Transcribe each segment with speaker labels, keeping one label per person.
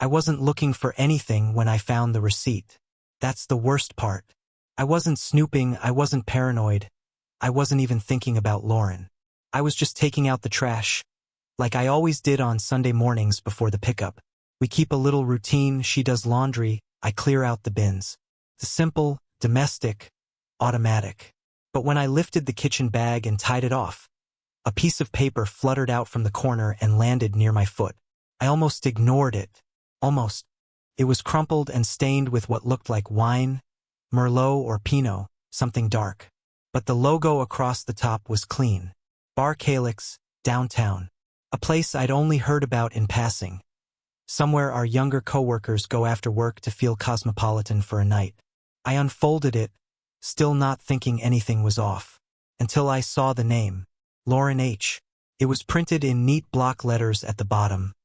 Speaker 1: I wasn't looking for anything when I found the receipt. That's the worst part. I wasn't snooping, I wasn't paranoid. I wasn't even thinking about Lauren. I was just taking out the trash, like I always did on Sunday mornings before the pickup. We keep a little routine. She does laundry, I clear out the bins. The simple, domestic, automatic. But when I lifted the kitchen bag and tied it off, a piece of paper fluttered out from the corner and landed near my foot. I almost ignored it. Almost. It was crumpled and stained with what looked like wine, Merlot or Pinot, something dark. But the logo across the top was clean. Bar Calyx, downtown. A place I'd only heard about in passing. Somewhere our younger coworkers go after work to feel cosmopolitan for a night. I unfolded it, still not thinking anything was off, until I saw the name, Lauren H. It was printed in neat block letters at the bottom,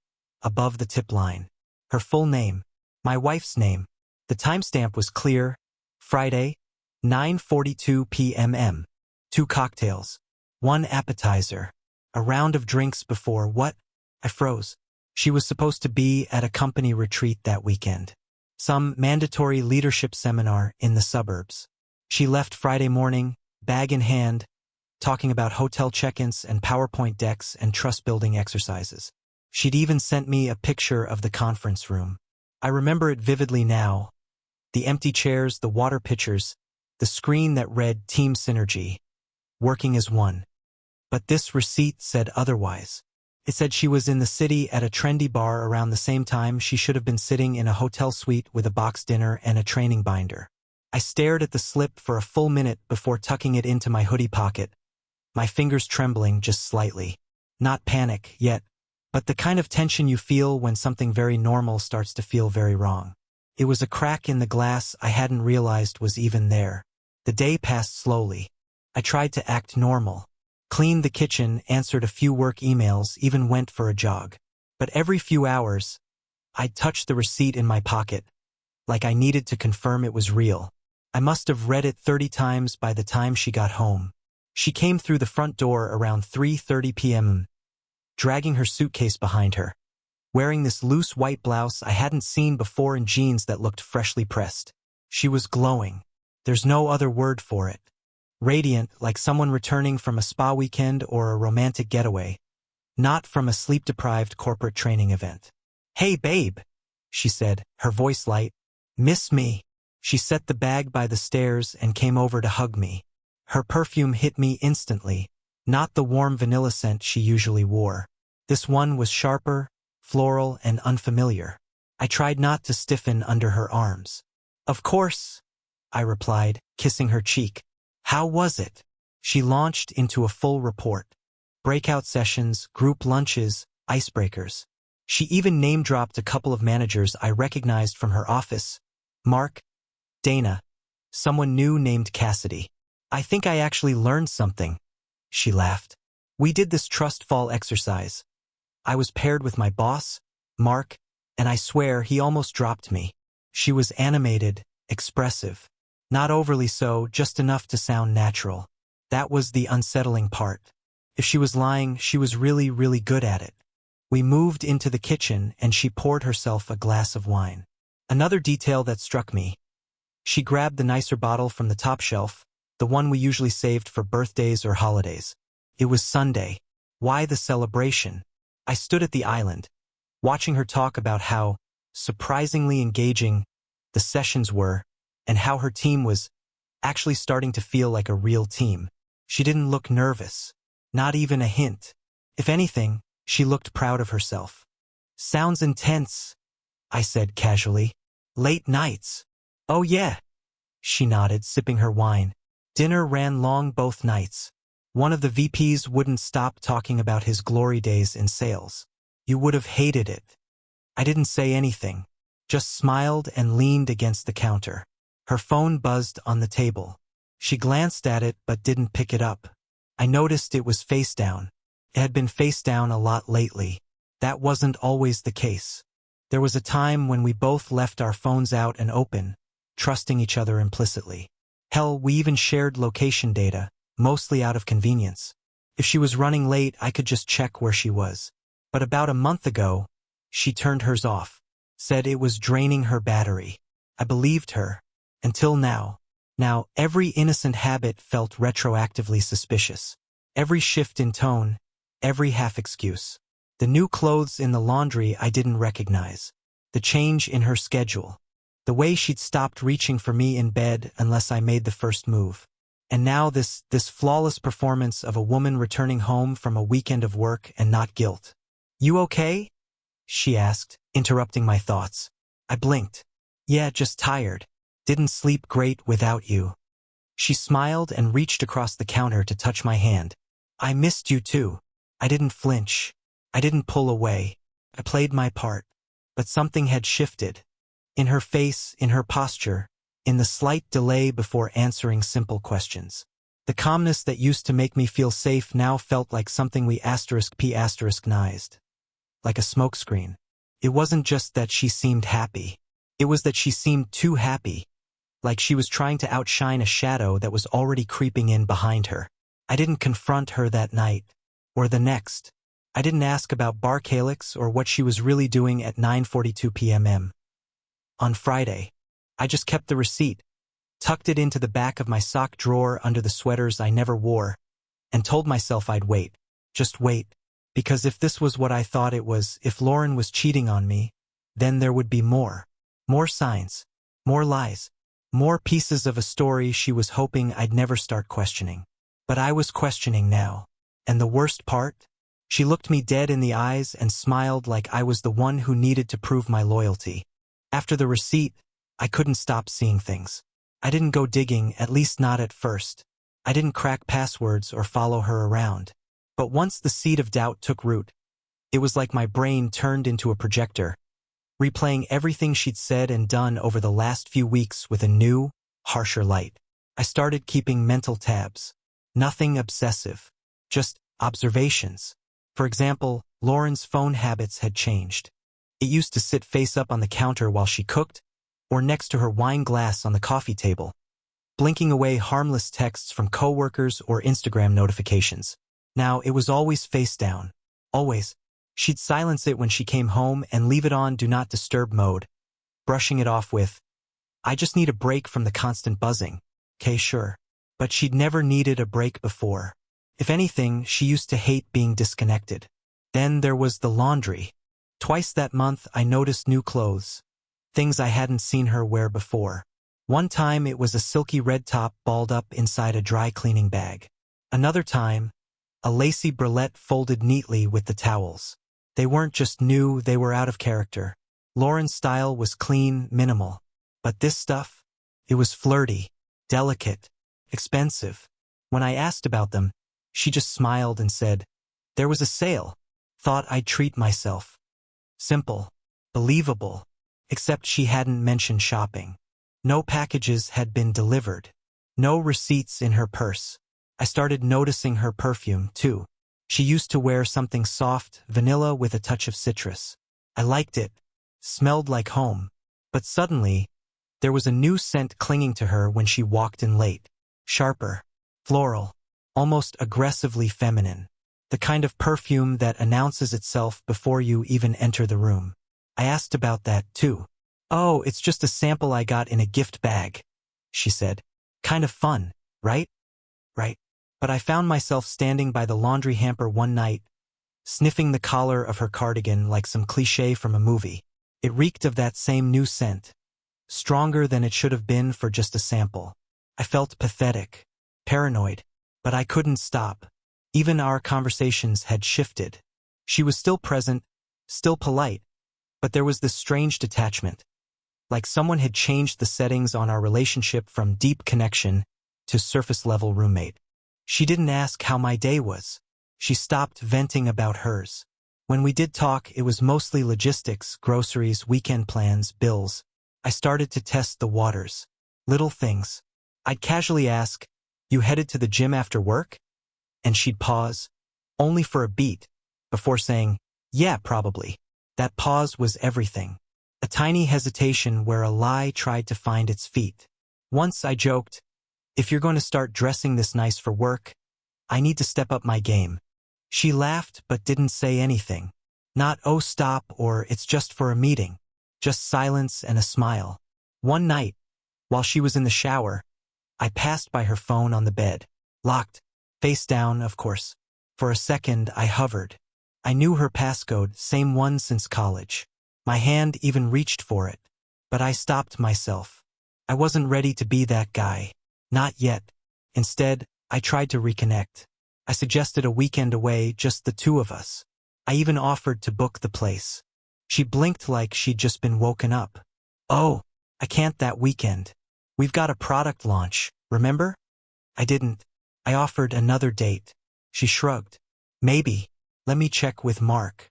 Speaker 1: above the tip line. Her full name, my wife's name. The timestamp was clear, Friday, 9:42 p.m. 2 cocktails, 1 appetizer, a round of drinks before what? I froze. She was supposed to be at a company retreat that weekend. Some mandatory leadership seminar in the suburbs. She left Friday morning, bag in hand, talking about hotel check-ins and PowerPoint decks and trust-building exercises. She'd even sent me a picture of the conference room. I remember it vividly now. The empty chairs, the water pitchers, the screen that read Team Synergy, working as one. But this receipt said otherwise. It said she was in the city at a trendy bar around the same time she should have been sitting in a hotel suite with a box dinner and a training binder. I stared at the slip for a full minute before tucking it into my hoodie pocket, my fingers trembling just slightly. Not panic, yet, but the kind of tension you feel when something very normal starts to feel very wrong. It was a crack in the glass I hadn't realized was even there. The day passed slowly. I tried to act normal. Cleaned the kitchen, answered a few work emails, even went for a jog. But every few hours, I'd touch the receipt in my pocket, like I needed to confirm it was real. I must have read it 30 times by the time she got home. She came through the front door around 3:30 p.m., dragging her suitcase behind her, wearing this loose white blouse I hadn't seen before and jeans that looked freshly pressed. She was glowing. There's no other word for it. Radiant, like someone returning from a spa weekend or a romantic getaway, not from a sleep-deprived corporate training event. "Hey, babe," she said, her voice light. "Miss me?" She set the bag by the stairs and came over to hug me. Her perfume hit me instantly, not the warm vanilla scent she usually wore. This one was sharper, floral, and unfamiliar. I tried not to stiffen under her arms. "Of course," I replied, kissing her cheek. "How was it?" She launched into a full report. Breakout sessions, group lunches, icebreakers. She even name-dropped a couple of managers I recognized from her office. Mark, Dana, someone new named Cassidy. "I think I actually learned something," she laughed. "We did this trust fall exercise. I was paired with my boss, Mark, and I swear he almost dropped me." She was animated, expressive. Not overly so, just enough to sound natural. That was the unsettling part. If she was lying, she was really, really good at it. We moved into the kitchen and she poured herself a glass of wine. Another detail that struck me. She grabbed the nicer bottle from the top shelf, the one we usually saved for birthdays or holidays. It was Sunday. Why the celebration? I stood at the island, watching her talk about how surprisingly engaging the sessions were, and how her team was actually starting to feel like a real team. She didn't look nervous, not even a hint. If anything, she looked proud of herself. "Sounds intense," I said casually. "Late nights?" "Oh yeah," she nodded, sipping her wine. "Dinner ran long both nights. One of the VPs wouldn't stop talking about his glory days in sales. You would have hated it." I didn't say anything, just smiled and leaned against the counter. Her phone buzzed on the table. She glanced at it but didn't pick it up. I noticed it was face down. It had been face down a lot lately. That wasn't always the case. There was a time when we both left our phones out and open, trusting each other implicitly. Hell, we even shared location data, mostly out of convenience. If she was running late, I could just check where she was. But about a month ago, she turned hers off. said it was draining her battery. I believed her. Until now. Now, every innocent habit felt retroactively suspicious. Every shift in tone, every half-excuse. The new clothes in the laundry I didn't recognize. The change in her schedule. The way she'd stopped reaching for me in bed unless I made the first move. And now this flawless performance of a woman returning home from a weekend of work and not guilt. "You okay?" she asked, interrupting my thoughts. I blinked. "Yeah, just tired. Didn't sleep great without you." She smiled and reached across the counter to touch my hand. "I missed you too." I didn't flinch. I didn't pull away. I played my part. But something had shifted. In her face, in her posture, in the slight delay before answering simple questions. The calmness that used to make me feel safe now felt like something we *p***nized. Like a smokescreen. It wasn't just that she seemed happy. It was that she seemed too happy. Like she was trying to outshine a shadow that was already creeping in behind her. I didn't confront her that night. Or the next. I didn't ask about bar calyx or what she was really doing at 9:42 p.m. On Friday. I just kept the receipt, tucked it into the back of my sock drawer under the sweaters I never wore, and told myself I'd wait. Just wait. Because if this was what I thought it was, if Lauren was cheating on me, then there would be more. More signs. More lies. More pieces of a story she was hoping I'd never start questioning. But I was questioning now. And the worst part? She looked me dead in the eyes and smiled like I was the one who needed to prove my loyalty. After the receipt, I couldn't stop seeing things. I didn't go digging, at least not at first. I didn't crack passwords or follow her around. But once the seed of doubt took root, it was like my brain turned into a projector, replaying everything she'd said and done over the last few weeks with a new, harsher light. I started keeping mental tabs. Nothing obsessive. Just observations. For example, Lauren's phone habits had changed. It used to sit face up on the counter while she cooked, or next to her wine glass on the coffee table, blinking away harmless texts from coworkers or Instagram notifications. Now, it was always face down. Always. She'd silence it when she came home and leave it on do not disturb mode, brushing it off with, "I just need a break from the constant buzzing." "'Kay, sure." But she'd never needed a break before. If anything, she used to hate being disconnected. Then there was the laundry. Twice that month, I noticed new clothes. Things I hadn't seen her wear before. One time, it was a silky red top balled up inside a dry cleaning bag. Another time, a lacy bralette folded neatly with the towels. They weren't just new, they were out of character. Lauren's style was clean, minimal. But this stuff? It was flirty, delicate, expensive. When I asked about them, she just smiled and said, "There was a sale. Thought I'd treat myself." Simple. Believable. Except she hadn't mentioned shopping. No packages had been delivered. No receipts in her purse. I started noticing her perfume, too. She used to wear something soft, vanilla with a touch of citrus. I liked it. Smelled like home. But suddenly, there was a new scent clinging to her when she walked in late. Sharper. Floral. Almost aggressively feminine. The kind of perfume that announces itself before you even enter the room. I asked about that, too. "Oh, it's just a sample I got in a gift bag," she said. "Kind of fun, right?" Right. But I found myself standing by the laundry hamper one night, sniffing the collar of her cardigan like some cliché from a movie. It reeked of that same new scent. Stronger than it should have been for just a sample. I felt pathetic. Paranoid. But I couldn't stop. Even our conversations had shifted. She was still present, still polite, but there was this strange detachment. Like someone had changed the settings on our relationship from deep connection to surface-level roommate. She didn't ask how my day was. She stopped venting about hers. When we did talk, it was mostly logistics, groceries, weekend plans, bills. I started to test the waters. Little things. I'd casually ask, "You headed to the gym after work?" And she'd pause, only for a beat, before saying, "Yeah, probably." That pause was everything. A tiny hesitation where a lie tried to find its feet. Once I joked, "If you're going to start dressing this nice for work, I need to step up my game." She laughed but didn't say anything. Not, "Oh, stop," or "It's just for a meeting." Just silence and a smile. One night, while she was in the shower, I passed by her phone on the bed. Locked. Face down, of course. For a second, I hovered. I knew her passcode, same one since college. My hand even reached for it. But I stopped myself. I wasn't ready to be that guy. Not yet. Instead, I tried to reconnect. I suggested a weekend away, just the two of us. I even offered to book the place. She blinked like she'd just been woken up. Oh, I can't that weekend. We've got a product launch, remember? I didn't. I offered another date. She shrugged. Maybe. Let me check with Mark.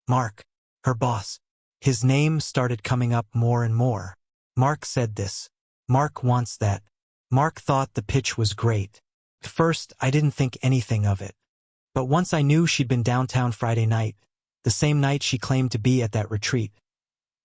Speaker 1: Mark, her boss. His name started coming up more and more. Mark said this. Mark wants that. Mark thought the pitch was great. At first, I didn't think anything of it. But once I knew she'd been downtown Friday night, the same night she claimed to be at that retreat,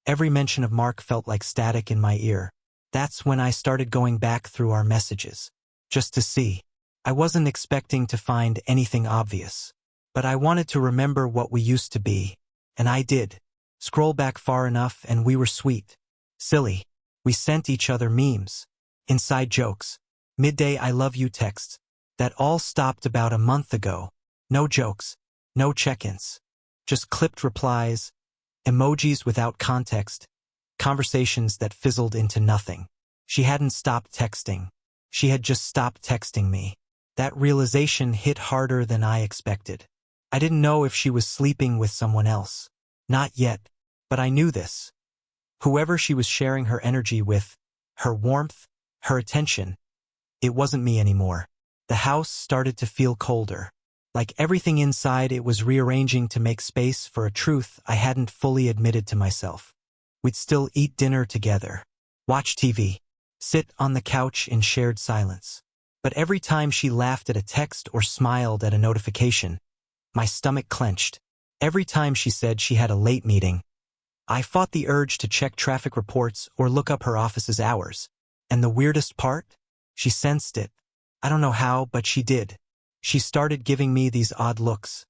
Speaker 1: every mention of Mark felt like static in my ear. That's when I started going back through our messages. Just to see. I wasn't expecting to find anything obvious. But I wanted to remember what we used to be. And I did. Scroll back far enough and we were sweet. Silly. We sent each other memes. Inside jokes. Midday I love you texts. That all stopped about a month ago. No jokes. No check-ins. Just clipped replies. Emojis without context. Conversations that fizzled into nothing. She hadn't stopped texting. She had just stopped texting me. That realization hit harder than I expected. I didn't know if she was sleeping with someone else. Not yet. But I knew this. Whoever she was sharing her energy with, her warmth, her attention, it wasn't me anymore. The house started to feel colder. Like everything inside, it was rearranging to make space for a truth I hadn't fully admitted to myself. We'd still eat dinner together, watch TV, sit on the couch in shared silence. But every time she laughed at a text or smiled at a notification, my stomach clenched. Every time she said she had a late meeting, I fought the urge to check traffic reports or look up her office's hours. And the weirdest part? She sensed it. I don't know how, but she did. She started giving me these odd looks,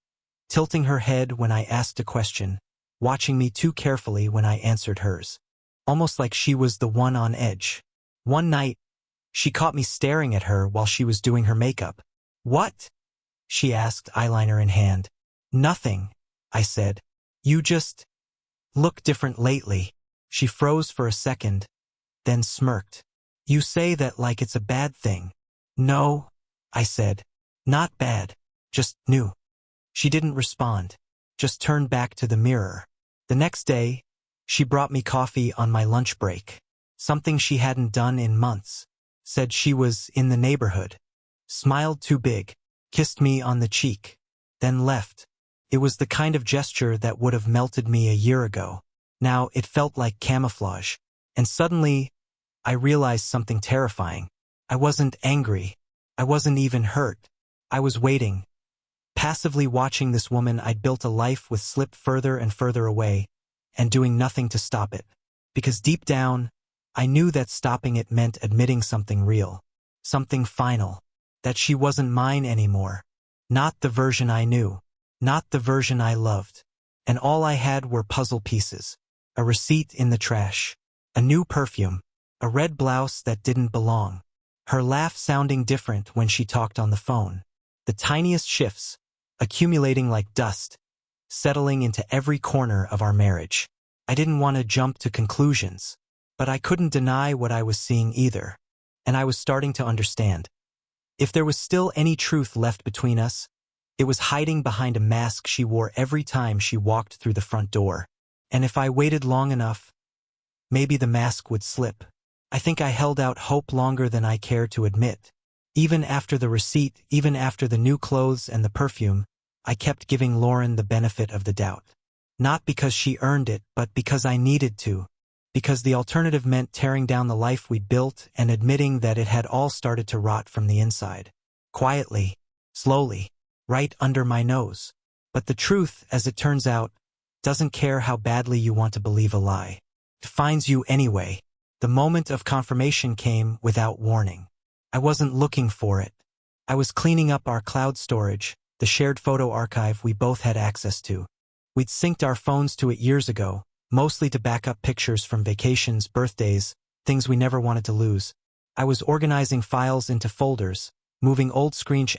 Speaker 1: tilting her head when I asked a question, watching me too carefully when I answered hers. Almost like she was the one on edge. One night, she caught me staring at her while she was doing her makeup. What? She asked, eyeliner in hand. Nothing, I said. You just look different lately. She froze for a second, then smirked. You say that like it's a bad thing. No, I said. Not bad, just new. She didn't respond, just turned back to the mirror. The next day, she brought me coffee on my lunch break, something she hadn't done in months. Said she was in the neighborhood. Smiled too big, kissed me on the cheek, then left. It was the kind of gesture that would have melted me a year ago. Now it felt like camouflage. And suddenly, I realized something terrifying. I wasn't angry. I wasn't even hurt. I was waiting, passively watching this woman I'd built a life with slip further and further away, and doing nothing to stop it. Because deep down, I knew that stopping it meant admitting something real, something final, that she wasn't mine anymore. Not the version I knew, not the version I loved. And all I had were puzzle pieces, a receipt in the trash, a new perfume, a red blouse that didn't belong, her laugh sounding different when she talked on the phone. The tiniest shifts, accumulating like dust, settling into every corner of our marriage. I didn't want to jump to conclusions, but I couldn't deny what I was seeing either. And I was starting to understand. If there was still any truth left between us, it was hiding behind a mask she wore every time she walked through the front door. And if I waited long enough, maybe the mask would slip. I think I held out hope longer than I care to admit. Even after the receipt, even after the new clothes and the perfume, I kept giving Lauren the benefit of the doubt. Not because she earned it, but because I needed to. Because the alternative meant tearing down the life we'd built and admitting that it had all started to rot from the inside. Quietly, slowly, right under my nose. But the truth, as it turns out, doesn't care how badly you want to believe a lie. It finds you anyway. The moment of confirmation came without warning. I wasn't looking for it. I was cleaning up our cloud storage, the shared photo archive we both had access to. We'd synced our phones to it years ago, mostly to back up pictures from vacations, birthdays, things we never wanted to lose. I was organizing files into folders, moving old screensh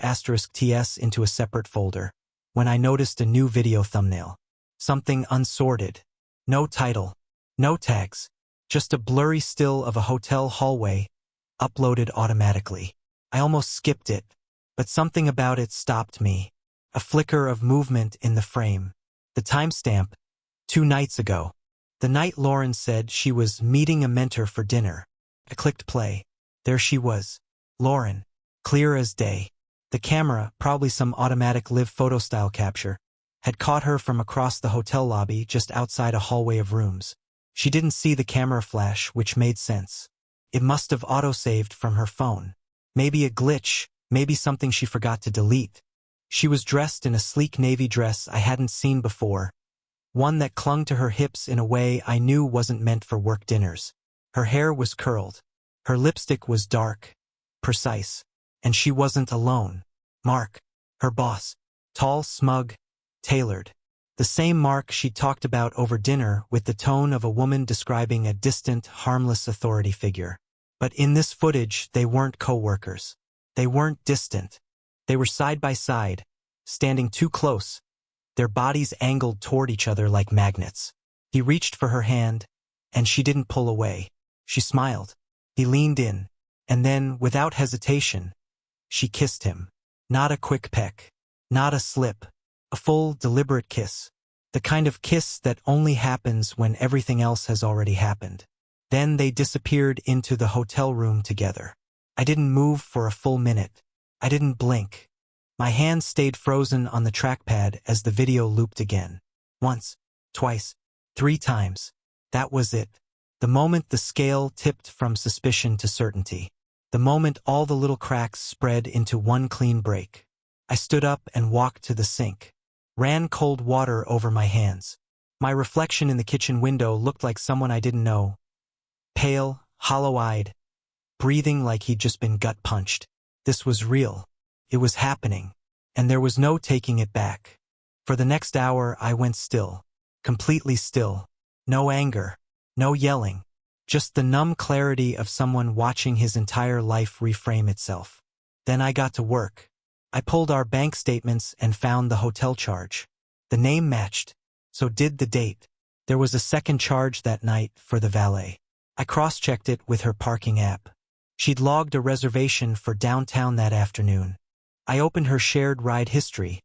Speaker 1: *ts into a separate folder, when I noticed a new video thumbnail. Something unsorted. No title. No tags. Just a blurry still of a hotel hallway, uploaded automatically. I almost skipped it, but something about it stopped me. A flicker of movement in the frame. The timestamp, 2 nights ago. The night Lauren said she was meeting a mentor for dinner. I clicked play. There she was. Lauren. Clear as day. The camera, probably some automatic live photo style capture, had caught her from across the hotel lobby just outside a hallway of rooms. She didn't see the camera flash, which made sense. It must have autosaved from her phone. Maybe a glitch, maybe something she forgot to delete. She was dressed in a sleek navy dress I hadn't seen before, one that clung to her hips in a way I knew wasn't meant for work dinners. Her hair was curled. Her lipstick was dark, precise, and she wasn't alone. Mark, her boss, tall, smug, tailored. The same Mark she talked about over dinner with the tone of a woman describing a distant, harmless authority figure. But in this footage, they weren't co-workers. They weren't distant. They were side by side, standing too close, their bodies angled toward each other like magnets. He reached for her hand, and she didn't pull away. She smiled. He leaned in, and then, without hesitation, she kissed him. Not a quick peck. Not a slip. A full, deliberate kiss. The kind of kiss that only happens when everything else has already happened. Then they disappeared into the hotel room together. I didn't move for a full minute. I didn't blink. My hand stayed frozen on the trackpad as the video looped again. Once, twice, 3 times. That was it. The moment the scale tipped from suspicion to certainty. The moment all the little cracks spread into one clean break. I stood up and walked to the sink. Ran cold water over my hands. My reflection in the kitchen window looked like someone I didn't know. Pale, hollow-eyed, breathing like he'd just been gut-punched. This was real. It was happening. And there was no taking it back. For the next hour, I went still. Completely still. No anger. No yelling. Just the numb clarity of someone watching his entire life reframe itself. Then I got to work. I pulled our bank statements and found the hotel charge. The name matched. So did the date. There was a second charge that night for the valet. I cross-checked it with her parking app. She'd logged a reservation for downtown that afternoon. I opened her shared ride history,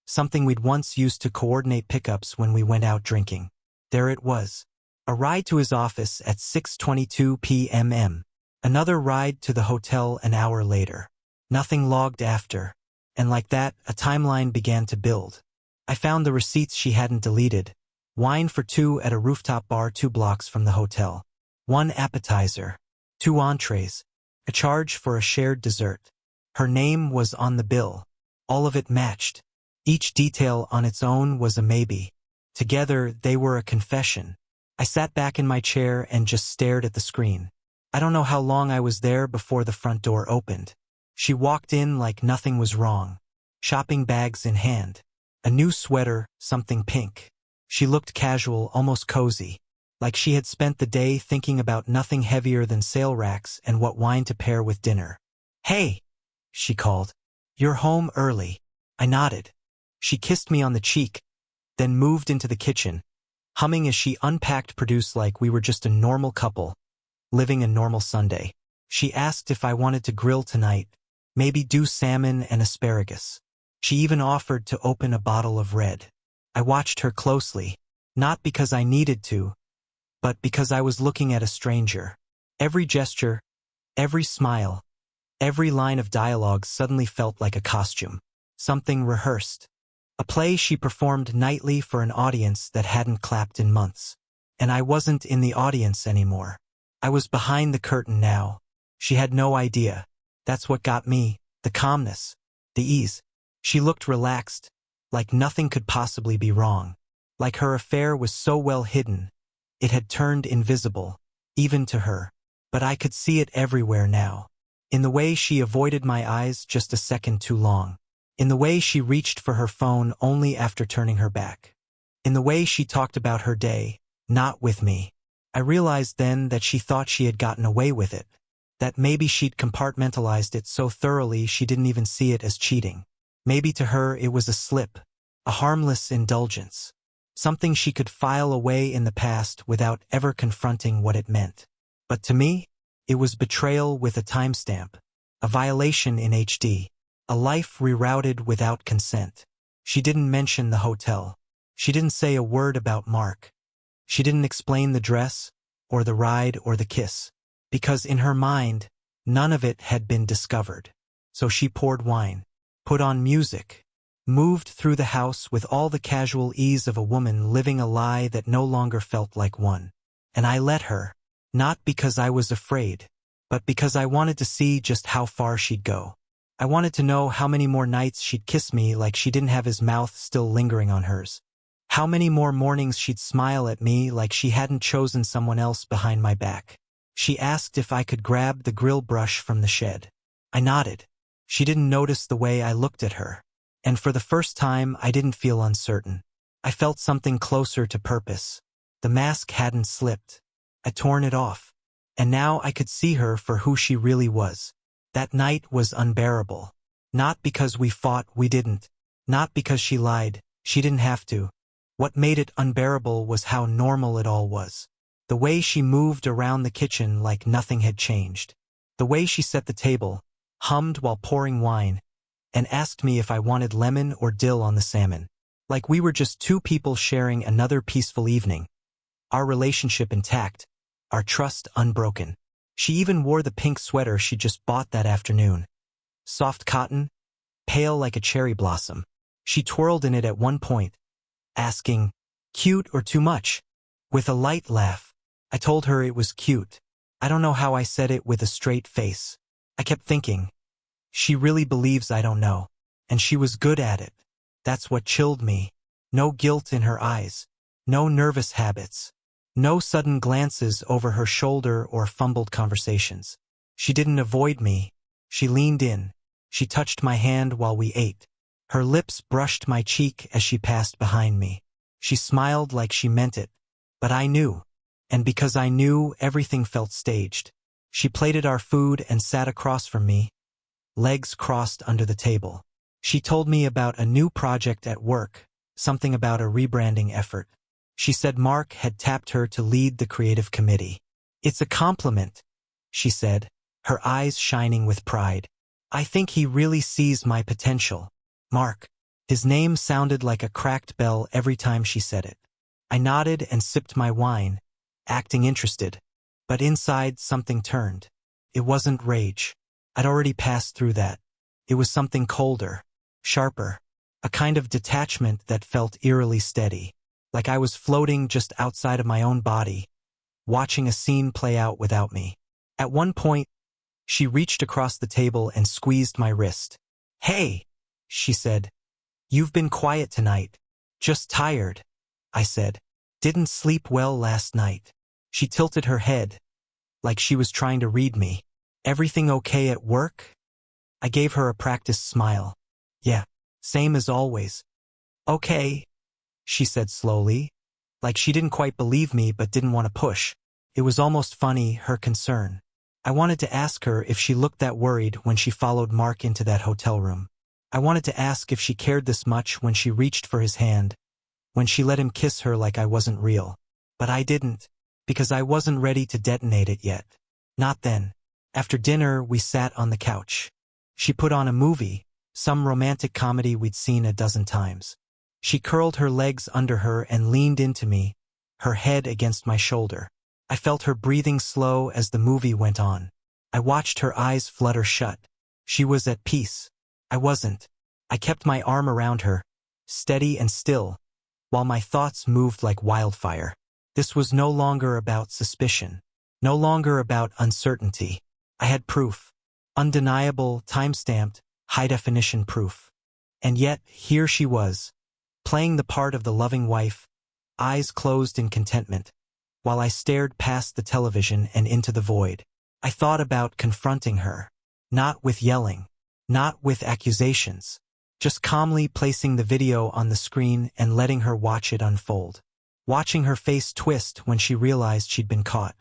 Speaker 1: something we'd once used to coordinate pickups when we went out drinking. There it was. A ride to his office at 6:22 p.m. Another ride to the hotel an hour later. Nothing logged after. And like that, a timeline began to build. I found the receipts she hadn't deleted. Wine for 2 at a rooftop bar 2 blocks from the hotel. 1 appetizer. 2 entrees. A charge for a shared dessert. Her name was on the bill. All of it matched. Each detail on its own was a maybe. Together, they were a confession. I sat back in my chair and just stared at the screen. I don't know how long I was there before the front door opened. She walked in like nothing was wrong. Shopping bags in hand. A new sweater, something pink. She looked casual, almost cozy. Like she had spent the day thinking about nothing heavier than sale racks and what wine to pair with dinner. "Hey," she called. "You're home early." I nodded. She kissed me on the cheek, then moved into the kitchen, humming as she unpacked produce like we were just a normal couple, living a normal Sunday. She asked if I wanted to grill tonight, maybe do salmon and asparagus. She even offered to open a bottle of red. I watched her closely, not because I needed to, but because I was looking at a stranger. Every gesture, every smile, every line of dialogue suddenly felt like a costume. Something rehearsed. A play she performed nightly for an audience that hadn't clapped in months. And I wasn't in the audience anymore. I was behind the curtain now. She had no idea. That's what got me, the calmness, the ease. She looked relaxed, like nothing could possibly be wrong. Like her affair was so well hidden, it had turned invisible, even to her. But I could see it everywhere now. In the way she avoided my eyes just a second too long. In the way she reached for her phone only after turning her back. In the way she talked about her day, Not with me. I realized then that she thought she had gotten away with it. That maybe she'd compartmentalized it so thoroughly she didn't even see it as cheating. Maybe to her it was a slip, a harmless indulgence. Something she could file away in the past without ever confronting what it meant. But to me, it was betrayal with a timestamp, a violation in HD, a life rerouted without consent. She didn't mention the hotel. She didn't say a word about Mark. She didn't explain the dress, or the ride, or the kiss, because in her mind, none of it had been discovered. So she poured wine, put on music, moved through the house with all the casual ease of a woman living a lie that no longer felt like one. And I let her, not because I was afraid, but because I wanted to see just how far she'd go. I wanted to know how many more nights she'd kiss me like she didn't have his mouth still lingering on hers. How many more mornings she'd smile at me like she hadn't chosen someone else behind my back. She asked if I could grab the grill brush from the shed. I nodded. She didn't notice the way I looked at her. And for the first time, I didn't feel uncertain. I felt something closer to purpose. The mask hadn't slipped. I'd torn it off. And now I could see her for who she really was. That night was unbearable. Not because we fought, we didn't. Not because she lied, she didn't have to. What made it unbearable was how normal it all was. The way she moved around the kitchen like nothing had changed. The way she set the table, hummed while pouring wine, and asked me if I wanted lemon or dill on the salmon. Like we were just two people sharing another peaceful evening. Our relationship intact, our trust unbroken. She even wore the pink sweater she just bought that afternoon. Soft cotton, pale like a cherry blossom. She twirled in it at one point, asking, "Cute or too much?" With a light laugh, I told her it was cute. I don't know how I said it with a straight face. I kept thinking, she really believes I don't know. And she was good at it. That's what chilled me. No guilt in her eyes. No nervous habits. No sudden glances over her shoulder or fumbled conversations. She didn't avoid me. She leaned in. She touched my hand while we ate. Her lips brushed my cheek as she passed behind me. She smiled like she meant it. But I knew. And because I knew, everything felt staged. She plated our food and sat across from me, legs crossed under the table. She told me about a new project at work, something about a rebranding effort. She said Mark had tapped her to lead the creative committee. "It's a compliment," she said, her eyes shining with pride. "I think he really sees my potential." Mark. His name sounded like a cracked bell every time she said it. I nodded and sipped my wine, acting interested. But inside something turned. It wasn't rage. I'd already passed through that. It was something colder, sharper, a kind of detachment that felt eerily steady. Like I was floating just outside of my own body, watching a scene play out without me. At one point, she reached across the table and squeezed my wrist. "Hey," she said. "You've been quiet tonight." "Just tired," I said. "Didn't sleep well last night." She tilted her head, like she was trying to read me. "Everything okay at work?" I gave her a practiced smile. "Yeah, same as always." "Okay," she said slowly, like she didn't quite believe me but didn't want to push. It was almost funny, her concern. I wanted to ask her if she looked that worried when she followed Mark into that hotel room. I wanted to ask if she cared this much when she reached for his hand, when she let him kiss her like I wasn't real. But I didn't, because I wasn't ready to detonate it yet. Not then. After dinner, we sat on the couch. She put on a movie, some romantic comedy we'd seen a dozen times. She curled her legs under her and leaned into me, her head against my shoulder. I felt her breathing slow as the movie went on. I watched her eyes flutter shut. She was at peace. I wasn't. I kept my arm around her, steady and still, while my thoughts moved like wildfire. This was no longer about suspicion, no longer about uncertainty. I had proof. Undeniable, time-stamped, high-definition proof. And yet, here she was, playing the part of the loving wife, eyes closed in contentment, while I stared past the television and into the void. I thought about confronting her, not with yelling, not with accusations, just calmly placing the video on the screen and letting her watch it unfold. watching her face twist when she realized she'd been caught,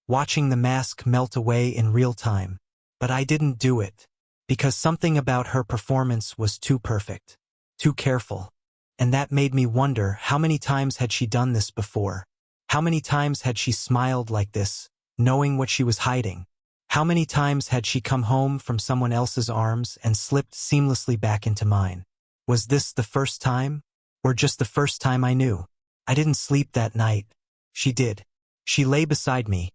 Speaker 1: watching the mask melt away in real time. But I didn't do it, because something about her performance was too perfect, too careful. And that made me wonder, how many times had she done this before? How many times had she smiled like this, knowing what she was hiding? How many times had she come home from someone else's arms and slipped seamlessly back into mine? Was this the first time? Or just the first time I knew? I didn't sleep that night. She did. She lay beside me,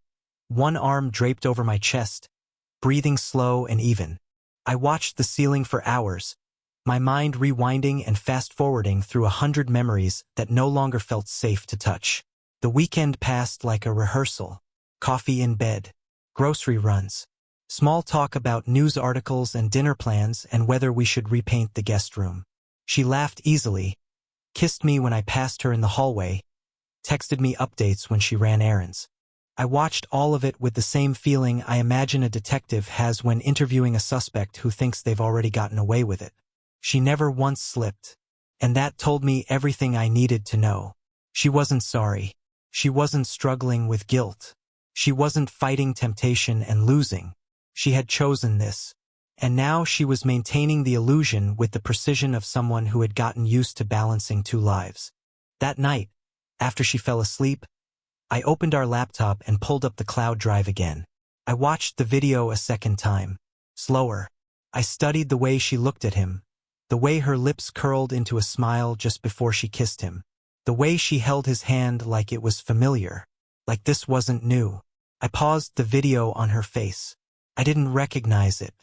Speaker 1: one arm draped over my chest, breathing slow and even. I watched the ceiling for hours, my mind rewinding and fast-forwarding through 100 memories that no longer felt safe to touch. The weekend passed like a rehearsal. Coffee in bed, grocery runs, small talk about news articles and dinner plans and whether we should repaint the guest room. She laughed easily, kissed me when I passed her in the hallway, texted me updates when she ran errands. I watched all of it with the same feeling I imagine a detective has when interviewing a suspect who thinks they've already gotten away with it. She never once slipped, and that told me everything I needed to know. She wasn't sorry. She wasn't struggling with guilt. She wasn't fighting temptation and losing. She had chosen this. And now she was maintaining the illusion with the precision of someone who had gotten used to balancing two lives. That night, after she fell asleep, I opened our laptop and pulled up the cloud drive again. I watched the video a second time. Slower. I studied the way she looked at him, the way her lips curled into a smile just before she kissed him, the way she held his hand like it was familiar, like this wasn't new. I paused the video on her face. I didn't recognize it.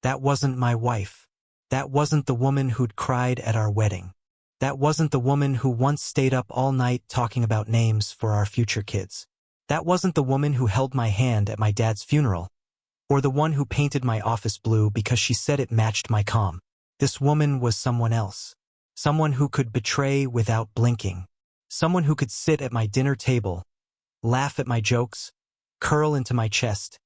Speaker 1: That wasn't my wife. That wasn't the woman who'd cried at our wedding. That wasn't the woman who once stayed up all night talking about names for our future kids. That wasn't the woman who held my hand at my dad's funeral, or the one who painted my office blue because she said it matched my calm. This woman was someone else. Someone who could betray without blinking. Someone who could sit at my dinner table, laugh at my jokes, curl into my chest,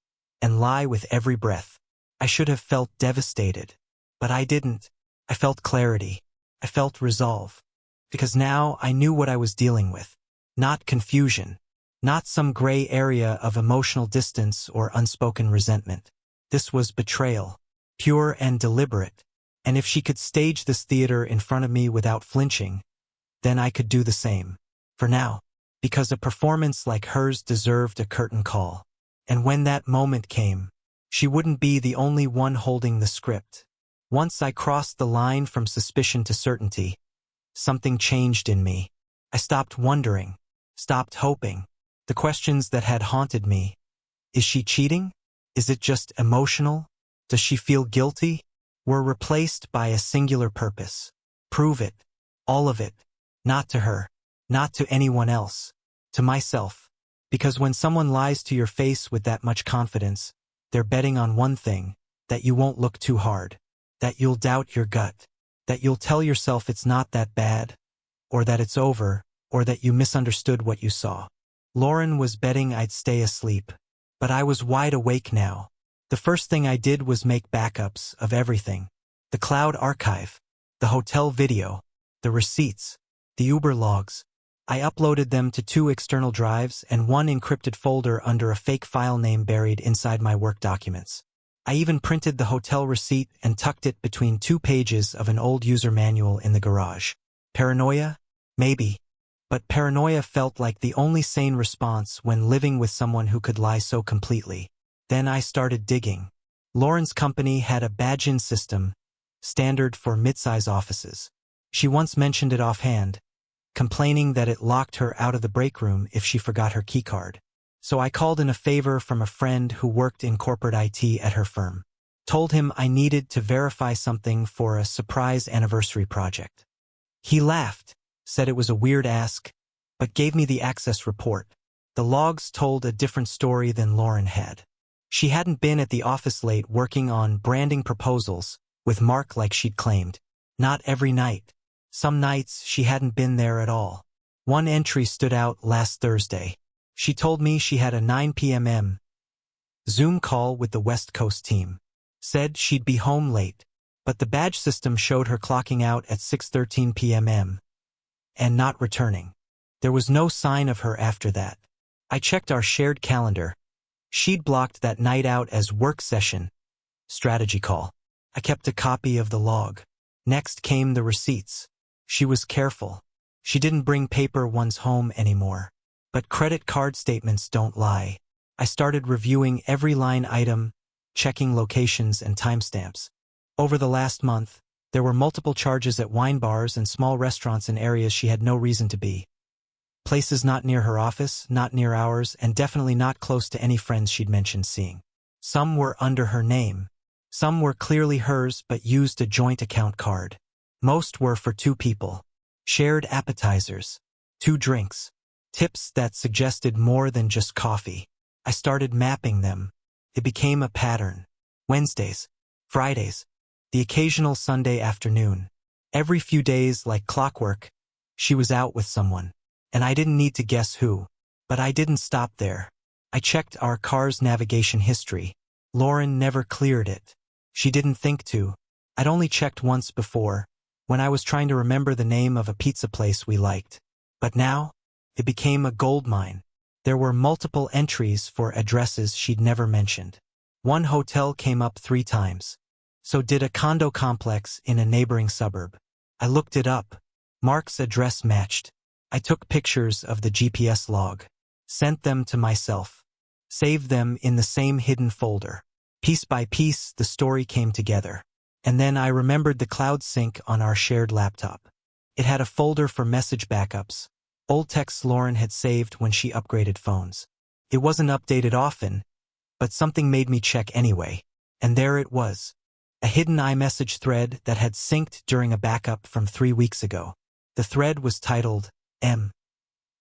Speaker 1: and lie with every breath. I should have felt devastated, but I didn't. I felt clarity. I felt resolve. Because now I knew what I was dealing with. Not confusion. Not some gray area of emotional distance or unspoken resentment. This was betrayal. Pure and deliberate. And if she could stage this theater in front of me without flinching, then I could do the same. For now. Because a performance like hers deserved a curtain call. And when that moment came, she wouldn't be the only one holding the script. Once I crossed the line from suspicion to certainty, something changed in me. I stopped wondering, stopped hoping. The questions that had haunted me. Is she cheating? Is it just emotional? Does she feel guilty? Were replaced by a singular purpose. Prove it. All of it. Not to her. Not to anyone else. To myself. Because when someone lies to your face with that much confidence, they're betting on one thing, that you won't look too hard, that you'll doubt your gut, that you'll tell yourself it's not that bad, or that it's over, or that you misunderstood what you saw. Lauren was betting I'd stay asleep, but I was wide awake now. The first thing I did was make backups of everything. The cloud archive, the hotel video, the receipts, the Uber logs. I uploaded them to 2 external drives and 1 encrypted folder under a fake file name buried inside my work documents. I even printed the hotel receipt and tucked it between 2 pages of an old user manual in the garage. Paranoia? Maybe. But paranoia felt like the only sane response when living with someone who could lie so completely. Then I started digging. Lauren's company had a badge-in system, standard for mid-size offices. She once mentioned it offhand, complaining that it locked her out of the break room if she forgot her keycard. So I called in a favor from a friend who worked in corporate IT at her firm. Told him I needed to verify something for a surprise anniversary project. He laughed, said it was a weird ask, but gave me the access report. The logs told a different story than Lauren had. She hadn't been at the office late working on branding proposals with Mark like she'd claimed. Not every night. Some nights she hadn't been there at all. One entry stood out last Thursday. She told me she had a 9 p.m. Zoom call with the West Coast team. Said she'd be home late, but the badge system showed her clocking out at 6:13 p.m. and not returning. There was no sign of her after that. I checked our shared calendar. She'd blocked that night out as work session, strategy call. I kept a copy of the log. Next came the receipts. She was careful. She didn't bring paper ones home anymore. But credit card statements don't lie. I started reviewing every line item, checking locations and timestamps. Over the last month, there were multiple charges at wine bars and small restaurants in areas she had no reason to be. Places not near her office, not near ours, and definitely not close to any friends she'd mentioned seeing. Some were under her name. Some were clearly hers but used a joint account card. Most were for 2 people. Shared appetizers. 2 drinks. Tips that suggested more than just coffee. I started mapping them. It became a pattern. Wednesdays. Fridays. The occasional Sunday afternoon. Every few days, like clockwork, she was out with someone. And I didn't need to guess who. But I didn't stop there. I checked our car's navigation history. Lauren never cleared it. She didn't think to. I'd only checked once before, when I was trying to remember the name of a pizza place we liked. But now, it became a goldmine. There were multiple entries for addresses she'd never mentioned. One hotel came up 3 times. So did a condo complex in a neighboring suburb. I looked it up. Mark's address matched. I took pictures of the GPS log. Sent them to myself. Saved them in the same hidden folder. Piece by piece, the story came together. And then I remembered the cloud sync on our shared laptop. It had a folder for message backups. Old texts Lauren had saved when she upgraded phones. It wasn't updated often, but something made me check anyway. And there it was. A hidden iMessage thread that had synced during a backup from 3 weeks ago. The thread was titled, M.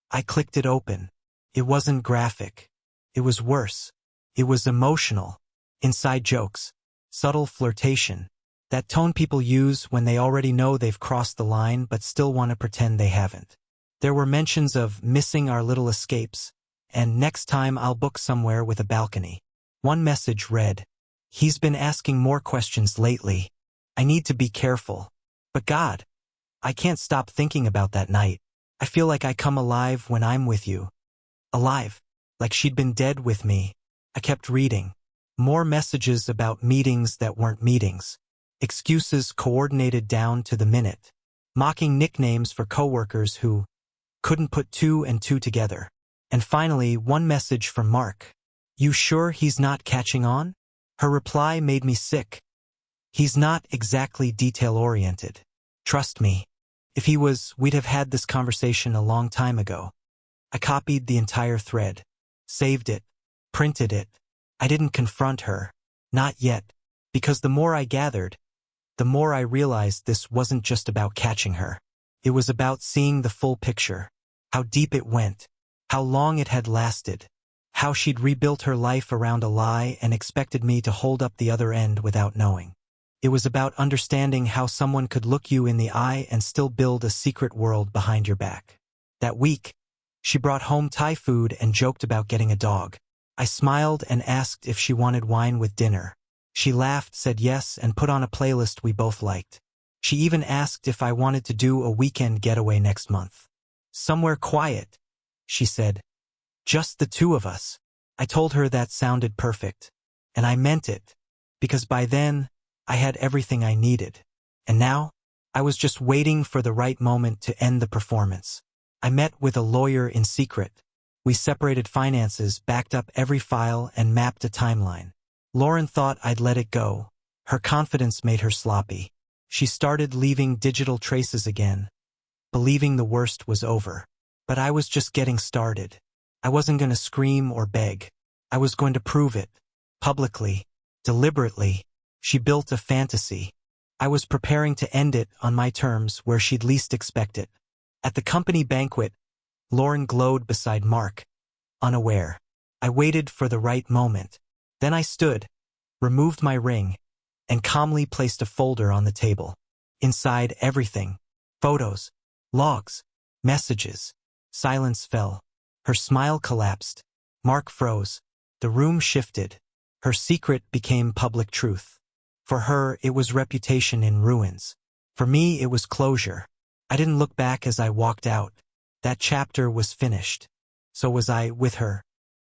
Speaker 1: I clicked it open. It wasn't graphic. It was worse. It was emotional. Inside jokes. Subtle flirtation. That tone people use when they already know they've crossed the line but still want to pretend they haven't. There were mentions of missing our little escapes, and next time I'll book somewhere with a balcony. One message read, "He's been asking more questions lately. I need to be careful. But God, I can't stop thinking about that night. I feel like I come alive when I'm with you." Alive. Like she'd been dead with me. I kept reading. More messages about meetings that weren't meetings. Excuses coordinated down to the minute. Mocking nicknames for coworkers who couldn't put 2 and 2 together. And finally, one message from Mark. "You sure he's not catching on?" Her reply made me sick. "He's not exactly detail-oriented. Trust me. If he was, we'd have had this conversation a long time ago." I copied the entire thread. Saved it. Printed it. I didn't confront her. Not yet. Because the more I gathered, the more I realized this wasn't just about catching her. It was about seeing the full picture. How deep it went. How long it had lasted. How she'd rebuilt her life around a lie and expected me to hold up the other end without knowing. It was about understanding how someone could look you in the eye and still build a secret world behind your back. That week, she brought home Thai food and joked about getting a dog. I smiled and asked if she wanted wine with dinner. She laughed, said yes, and put on a playlist we both liked. She even asked if I wanted to do a weekend getaway next month. "Somewhere quiet," she said. "Just the 2 of us." I told her that sounded perfect. And I meant it. Because by then, I had everything I needed. And now, I was just waiting for the right moment to end the performance. I met with a lawyer in secret. We separated finances, backed up every file, and mapped a timeline. Lauren thought I'd let it go. Her confidence made her sloppy. She started leaving digital traces again, believing the worst was over. But I was just getting started. I wasn't going to scream or beg. I was going to prove it. Publicly. Deliberately. She built a fantasy. I was preparing to end it on my terms where she'd least expect it. At the company banquet, Lauren glowed beside Mark, unaware. I waited for the right moment. Then I stood, removed my ring, and calmly placed a folder on the table. Inside, everything. Photos, logs, messages. Silence fell. Her smile collapsed. Mark froze. The room shifted. Her secret became public truth. For her, it was reputation in ruins. For me, it was closure. I didn't look back as I walked out. That chapter was finished. So was I with her.